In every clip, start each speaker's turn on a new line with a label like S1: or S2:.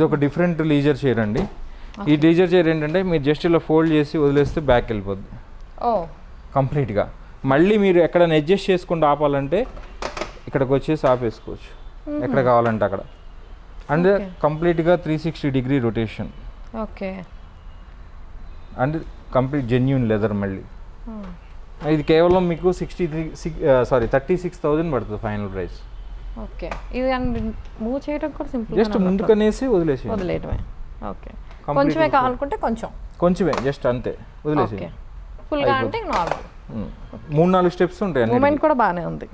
S1: ఇది ఒక different leisure chair అండి. ఈ లీజర్ చైర్ ఏంటంటే మీరు జస్ట్ ఇలా ఫోల్డ్ చేసి వదిలేస్తే బ్యాక్ వెళ్ళిపోద్ది కంప్లీట్గా. మళ్ళీ మీరు ఎక్కడైనా అడ్జస్ట్ చేసుకుంటూ ఆపాలంటే ఇక్కడికి వచ్చేసి ఆపేసుకోవచ్చు ఎక్కడ కావాలంటే అక్కడ. అండ్ కంప్లీట్గా 360 degree rotation.
S2: Okay.
S1: And complete genuine leather. మళ్ళీ ఇది కేవలం మీకు 36,000 పడుతుంది ఫైనల్ ప్రైస్.
S2: ఓకే. ఇది మూవ్ చేయడం కూడా సింపుల్,
S1: జస్ట్ ముందుకనేసి
S2: వదిలేయడమే. ఓకే. కొంచెమే కావాలనుకుంటే కొంచెమే
S1: జస్ట్ అంతే వదిలేసి.
S2: ఫుల్గా అంటే నార్మల్
S1: 3-4 స్టెప్స్ ఉంటాయి.
S2: మూమెంట్ కూడా బాగానే ఉంది.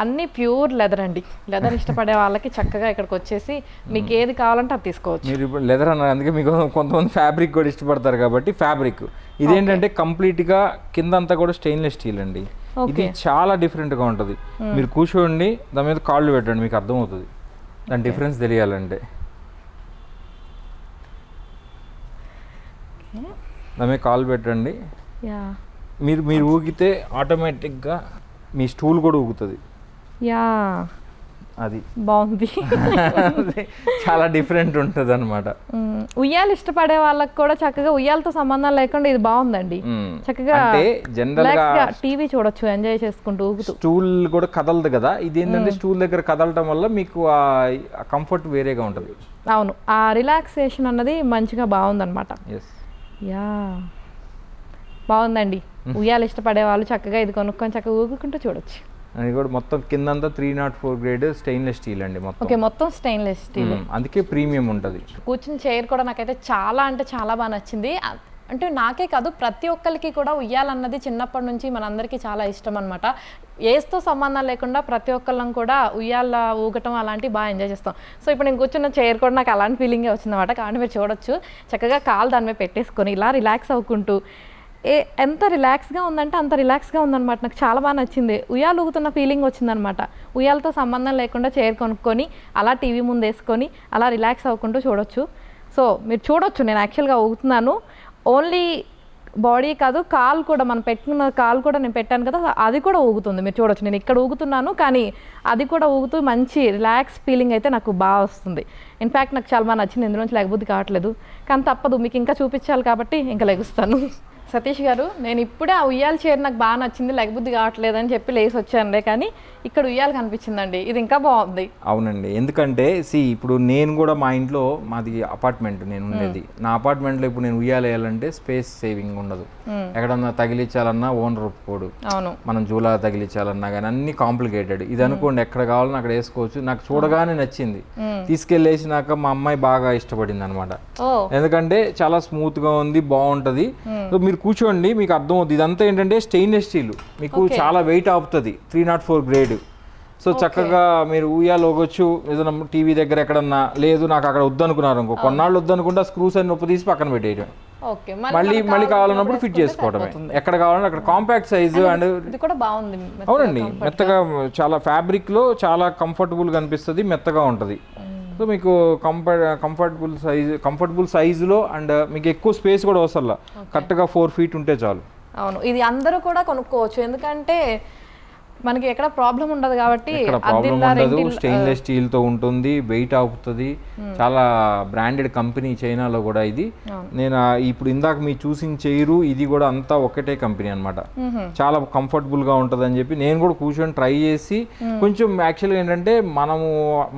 S2: అన్నీ ప్యూర్ లెదర్ అండి. లెదర్ ఇష్టపడే వాళ్ళకి చక్కగా ఇక్కడికి వచ్చేసి మీకు ఏది కావాలంటే అది తీసుకోవచ్చు.
S1: మీరు ఇప్పుడు లెదర్ అన్నారు, అందుకే మీకు కొంతమంది ఫ్యాబ్రిక్ కూడా ఇష్టపడతారు కాబట్టి ఫ్యాబ్రిక్. ఇదేంటంటే కంప్లీట్గా కింద అంతా కూడా స్టెయిన్లెస్ స్టీల్ అండి. ఇది చాలా డిఫరెంట్గా ఉంటుంది. మీరు కూర్చోండి, దాని మీద కాళ్ళు పెట్టండి, మీకు అర్థమవుతుంది దాని డిఫరెన్స్ తెలియాలంటే. దాని మీద కాళ్ళు పెట్టండి, మీరు ఊగితే ఆటోమేటిక్గా మీ స్టూల్ కూడా ఊగుతుంది. అది
S2: బాగుంది.
S1: చాలా డిఫరెంట్ ఉంటుంది అనమాట.
S2: ఉయ్యాలు ఇష్టపడే వాళ్ళకి కూడా చక్కగా ఉయ్యాలతో సంబంధం లేకుండా ఇది బాగుందండి. చక్కగా జనరల్గా టీవీ చూడొచ్చు ఎంజాయ్ చేసుకుంటూ ఊగుతూ.
S1: స్టూల్ కూడా కదలదు కదా, ఇది ఏంటంటే స్టూల్ దగ్గర కదలటం వల్ల మీకు ఆ కంఫర్ట్ వేరేగా ఉంటుంది.
S2: అవును, ఆ రిలాక్సేషన్ అన్నది మంచిగా బాగుందన్నమాట. బాగుందండి. ఉయ్యాలు ఇష్టపడే వాళ్ళు చక్కగా ఇది కొనుక్కొని చక్కగా ఊగుకుంటూ చూడొచ్చు.
S1: అది కూడా మొత్తం కిందంతా 304 గ్రేడ్ స్టెయిన్లెస్ స్టీల్ అండి మొత్తం.
S2: ఓకే, మొత్తం స్టెయిన్లెస్ స్టీల్,
S1: అందుకే ప్రీమియం ఉంటుంది.
S2: కూర్చుని చైర్ కూడా నాకైతే చాలా అంటే చాలా బాగా నచ్చింది. అంటే నాకే కాదు, ప్రతి ఒక్కరికి కూడా ఉయ్యాలన్నది చిన్నప్పటి నుంచి మనందరికీ చాలా ఇష్టం అనమాట. ఏజ్తో సంబంధం లేకుండా ప్రతి ఒక్కళ్ళం కూడా ఉయ్యాల ఊగటం అలాంటివి బాగా ఎంజాయ్ చేస్తాం. సో ఇప్పుడు నేను కూర్చున్న చైర్ కూడా నాకు అలాంటి ఫీలింగే వచ్చిందన్నమాట. కాబట్టి మీరు చూడొచ్చు, చక్కగా కాలు దాని మీద పెట్టేసుకొని ఇలా రిలాక్స్ అవ్వుకుంటూ ఎంత రిలాక్స్గా ఉందంటే అంత రిలాక్స్గా ఉందన్నమాట. నాకు చాలా బాగా నచ్చింది. ఉయ్యాలు ఊగుతున్న ఫీలింగ్ వచ్చిందనమాట. ఉయ్యాలతో సంబంధం లేకుండా చైర్ కొనుక్కొని అలా టీవీ ముందు వేసుకొని అలా రిలాక్స్ అవ్వకుంటూ చూడొచ్చు. సో మీరు చూడొచ్చు, నేను యాక్చువల్గా ఊగుతున్నాను. ఓన్లీ బాడీ కాదు, కాలు కూడా, మనం పెట్టుకున్న కాలు కూడా నేను పెట్టాను కదా, అది కూడా ఊగుతుంది. మీరు చూడొచ్చు, నేను ఇక్కడ ఊగుతున్నాను కానీ అది కూడా ఊగుతూ మంచి రిలాక్స్ ఫీలింగ్ అయితే నాకు బాగా వస్తుంది. ఇన్ఫ్యాక్ట్ నాకు చాలా బాగా నచ్చింది. ఇందులోంచి లేకపోతే కావట్లేదు, కానీ తప్పదు, మీకు ఇంకా చూపించాలి కాబట్టి ఇంకా లెగుస్తాను. సతీష్ గారు, నేను ఇప్పుడే ఆ ఉయ్యాల చైర్ నాకు బాగా నచ్చింది, లేకపోతే కావట్లేదని చెప్పి లేసి వచ్చానులే, కానీ ఇక్కడ ఉయ్యాలు కనిపించిందండి, ఇది ఇంకా బాగుంది.
S1: అవునండి, ఎందుకంటే ఇప్పుడు నేను కూడా మా ఇంట్లో, మాది అపార్ట్మెంట్ నేను ఉండేది, నా అపార్ట్మెంట్లో ఇప్పుడు నేను ఉయ్యాలు వేయాలంటే స్పేస్ సేవింగ్ ఉండదు. ఎక్కడన్నా తగిలించాలన్నా ఓనర్ ఒప్పుకోడు, మనం జూలా తగిలించాలన్నా కానీ అన్ని కాంప్లికేటెడ్. ఇది అనుకోండి, ఎక్కడ కావాలన్నా అక్కడ వేసుకోవచ్చు. నాకు చూడగానే నచ్చింది, తీసుకెళ్ళేసినాక మా అమ్మాయి బాగా ఇష్టపడింది అనమాట. ఎందుకంటే చాలా స్మూత్ గా ఉంది, బాగుంటది. మీరు కూర్చోండి, మీకు అర్థం అవుతుంది. ఇదంతా ఏంటంటే స్టెయిన్లెస్ స్టీల్, మీకు చాలా వెయిట్ ఆపుతుంది, 304 గ్రేడ్. సో చక్కగా మీరు ఉయ్యాలు ఊగొచ్చు. ఏదైనా టీవీ దగ్గర ఎక్కడన్నా లేదు నాకు అక్కడ వద్దనుకున్నారు అనుకో, కొన్నాళ్ళు వద్దనుకుంటే స్క్రూస్ అన్ని నొప్పి తీసి పక్కన పెట్టేయడం, మళ్ళీ కావాలన్నప్పుడు ఫిట్ చేసుకోవడమే. ఎక్కడ కావాలంటే అక్కడ. కాంపాక్ట్ సైజు అండ్ అవునండి, మెత్తగా, చాలా ఫ్యాబ్రిక్ లో చాలా కంఫర్టబుల్ గా అనిపిస్తుంది, మెత్తగా ఉంటుంది. సో మీకు కంఫర్టబుల్ సైజులో అండ్ మీకు ఎక్కువ స్పేస్ కూడా అవసరం, కరెక్ట్గా 4 ఫీట్ ఉంటే చాలు.
S2: అవును, ఇది అందరూ కూడా కొనుక్కోవచ్చు, ఎందుకంటే మనకి ఎక్కడ ప్రాబ్లం ఉండదు కాబట్టి.
S1: స్టెయిన్లెస్ స్టీల్ తో ఉంటుంది, వెయిట్ ఆపుతుంది, చాలా బ్రాండెడ్ కంపెనీ చైనాలో కూడా ఇది. నేను ఇప్పుడు ఇందాక మీరు చూసిన చైరు ఇది కూడా అంతా ఒకటే కంపెనీ అనమాట. చాలా కంఫర్టబుల్ గా ఉంటుంది అని చెప్పి నేను కూడా కూర్చొని ట్రై చేసి, కొంచెం యాక్చువల్గా ఏంటంటే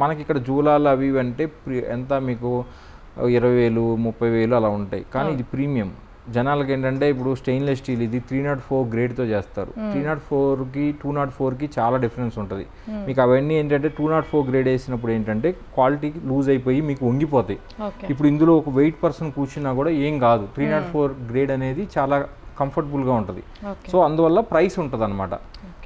S1: మనకి ఇక్కడ జూలాలు అవి అంటే ఎంత మీకు 20,000 30,000 అలా ఉంటాయి, కానీ ఇది ప్రీమియం. జనాలకి ఏంటంటే ఇప్పుడు స్టెయిన్లెస్ స్టీల్ ఇది 304 గ్రేడ్తో చేస్తారు. 304కి 204కి చాలా డిఫరెన్స్ ఉంటుంది. మీకు అవన్నీ ఏంటంటే 204 గ్రేడ్ వేసినప్పుడు ఏంటంటే క్వాలిటీ లూజ్ అయిపోయి మీకు వంగిపోతాయి. ఇప్పుడు ఇందులో ఒక వెయిట్ పర్సన్ కూర్చున్నా కూడా ఏం కాదు. 304 గ్రేడ్ అనేది చాలా కంఫర్టబుల్గా ఉంటుంది. సో అందువల్ల ప్రైస్ ఉంటుంది అనమాట.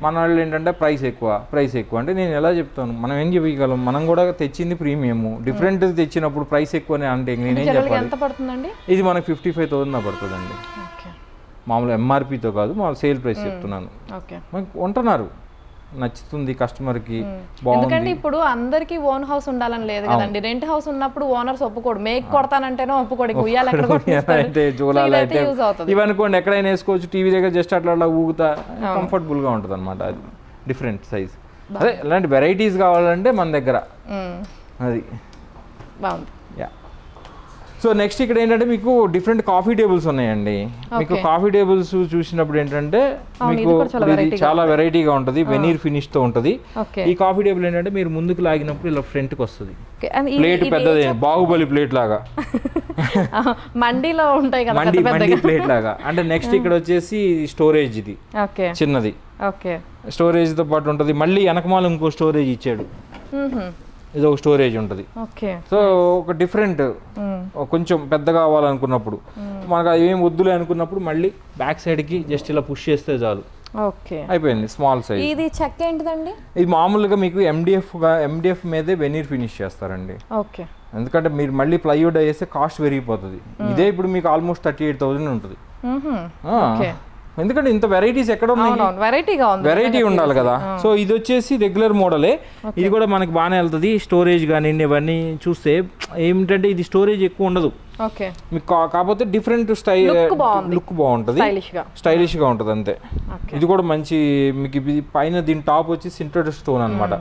S1: మన వాళ్ళు ఏంటంటే ప్రైస్ ఎక్కువ అంటే నేను ఎలా చెప్తాను, మనం ఏం చెప్పగలం, మనం కూడా తెచ్చింది ప్రీమియం, డిఫరెంట్ తెచ్చినప్పుడు ప్రైస్ ఎక్కువ అంటే నేనేం చెప్పాలి. ఇది మనకి 55,000 పడుతుందండి, మామూలు ఎంఆర్పితో కాదు, మామూలు సేల్ ప్రైస్ చెప్తున్నాను. ఉంటున్నారు, నచ్చుతుంది కస్టమర్కి,
S2: ఎందుకంటే ఇప్పుడు అందరికి ఓన్ హౌస్ ఉండాలని లేదు కదండి. రెంట్ హౌస్ ఉన్నప్పుడు ఓనర్స్ ఒప్పుకోడు, మేక్ కొడతానంటేనే ఒప్పుకోడు.
S1: ఇవనుకోండి ఎక్కడైనా వేసుకోవచ్చు, టీవీ దగ్గర జస్ట్ అట్లా ఊగుతా కంఫర్టబుల్ గా ఉంటుంది అనమాట. అది డిఫరెంట్ సైజ్. అదే ఇలాంటి వెరైటీస్ కావాలంటే మన దగ్గర అది
S2: బాగుంది.
S1: యా. సో నెక్స్ట్ ఇక్కడ ఏంటంటే మీకు డిఫరెంట్ కాఫీ టేబుల్స్ ఉన్నాయండి. మీకు కాఫీ టేబుల్స్ చూసినప్పుడు ఏంటంటే మీకు ఇది చాలా వెరైటీగా ఉంటుంది, వెనీర్ ఫినిష్ తో ఉంటుంది. ఈ కాఫీ టేబుల్ ఏంటంటే మీరు ముందుకు లాగినప్పుడు ఇలా ఫ్రంట్ కి వస్తుంది, ప్లేట్ పెద్దది, బాహుబలి ప్లేట్ లాగా,
S2: మండీలో ఉంటాయి కదా,
S1: మండీ ప్లేట్ లాగా. అంటే నెక్స్ట్ ఇక్కడ వచ్చేసి స్టోరేజ్, ఇది చిన్నది స్టోరేజ్ తో పాటు ఉంటుంది. మళ్ళీ వెనకమాల ఇంకో స్టోరేజ్ ఇచ్చాడు, ఇది ఒక స్టోరేజ్ ఉంటుంది. సో ఒక డిఫరెంట్, కొంచెం పెద్దగా అవ్వాలనుకున్నప్పుడు, మనకు అది ఏం వద్దులే అనుకున్నప్పుడు మళ్ళీ బ్యాక్ సైడ్ కి జస్ట్ ఇలా పుష్ చేస్తే చాలు, అయిపోయింది. Small size.
S2: ఇది చెక్క ఏంటిదండి?
S1: ఇది మామూలుగా మీకు ఎండిఎఫ్ మీదే వెనీర్ ఫినిష్ చేస్తారండి. ఎందుకంటే మీరు మళ్ళీ ప్లైవుడ్ వేస్తే కాస్ట్ పెరిగిపోతుంది. ఇదే ఇప్పుడు మీకు ఆల్మోస్ట్ 38,000 ఉంటుంది. ఎందుకంటే ఇంత వెరైటీస్ ఎక్కడ ఉన్నాయి, వెరైటీ ఉండాలి కదా. సో ఇది వచ్చేసి రెగ్యులర్ మోడలే, ఇది కూడా మనకి బాగానే వెళ్తుంది. స్టోరేజ్ కానీ ఇవన్నీ చూస్తే ఏమిటంటే ఇది స్టోరేజ్ ఎక్కువ ఉండదు మీకు, కాకపోతే డిఫరెంట్ లుక్ బాగుంటుంది, స్టైలిష్ గా ఉంటుంది అంతే. ఇది కూడా మంచి మీకు ఇది పైన దీని టాప్ వచ్చి సింటెడ్ స్టోన్ అనమాట.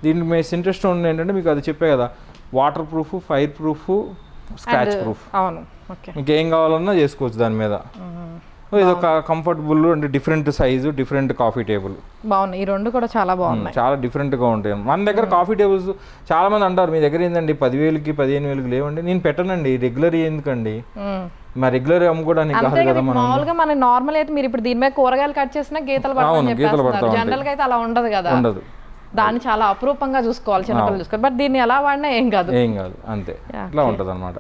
S1: దీనికి మీ సింటెడ్ స్టోన్ ఏంటంటే మీకు అది చెప్పే కదా, water proof, fire proof, scratch proof, మీకు ఏం కావాలన్నా చేసుకోవచ్చు దాని మీద. ఇది ఒక comfortable and different size, different coffee table.
S2: బాగున్నాయి ఈ రెండు కూడా, చాలా బాగున్నాయి,
S1: చాలా డిఫరెంట్ గా ఉంటాయి. మన దగ్గర కాఫీ టేబుల్స్ చాలా మంది అంటారు మీ దగ్గర ఏంటండి 10,000కి 15,000కి లేవండి. నేను పెట్టనండి, రెగ్యులర్ ఎందుకండి, మా రెగ్యులర్ అమ్ముకోవడానికి కాదు కదా.
S2: మామూలుగా మన నార్మల్ అయితే మీరు ఇప్పుడు దీని మీద కూరగాయలు కట్ చేసినా గీతలు పడతాయి, జనరల్ గా అయితే అలా ఉండదు కదా, ఉండదు. దాన్ని చాలా అపురూపంగా చూసుకోవాలి, చిన్నపిల్లలు చూసుకోవాలి. బట్ దీన్ని ఎలా వాడినా ఏం కాదు,
S1: అంతే, ఇట్లా ఉంటది అనమాట.